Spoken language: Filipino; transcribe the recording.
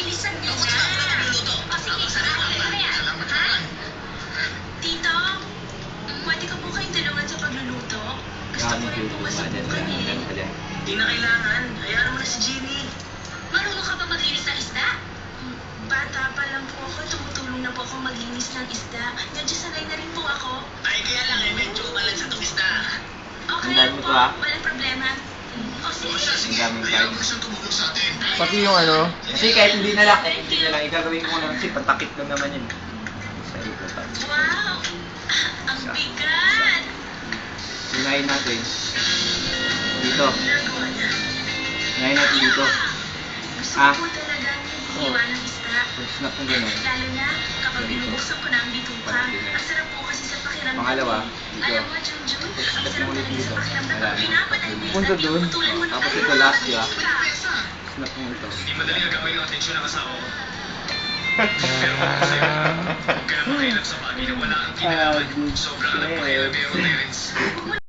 Bilisan niyo Ako na. sa ako na magluluto. O sige, Salamat ano naman. yan? Salamat Ha? naman. Tito, pwede ko po kayong tulungan sa pagluluto? Gusto ko rin po masubukan eh. Di na kailangan. Hayaan mo na si Jenny. Marunong ka ba maglinis ng isda? Bata pa lang po ako, tumutulong na po ako maglinis ng isda. Medyo sanay na rin po ako. Ay, kaya lang eh. Medyo balance sa itong isda. Okay Ang dami po, ko, ah. walang problema. O O siya, sige. sige. Ang daming Hayaan kain. mo siyang tumulong sa atin. Pati yung ano, kasi kahit hindi na lang, igagawin ko lang kasi patakit lang naman yun. Sa ikutan. Wow! Ang bigat! Unahin natin. Dito. Ginagawa niya. Unahin natin dito. Gusto Ah. ko po talaga iwan ng isda. Pag snap ng gano'n. Lalo na kapag Dito. binubuksan ko na ang bituka. Parang ganyan. Ang sarap po kasi sa pakiramdam. Pangalawa, eh. dito. Alam mo, Junjun, ang Pag sarap mo ulit talaga dito. sa pakiramdam. Wala Pag na. pinapanay mo Punta yung dun. putulan mo ng Tapos ano, ito last, mabilis ah. ka. Snap mo ito. Hindi madali nagawin ng atensyon ng asawa ko. Pero kung sa'yo, huwag ka na makialam sa bagay na wala kang kinalaman. Sobrang alam ko kayo, pero parents.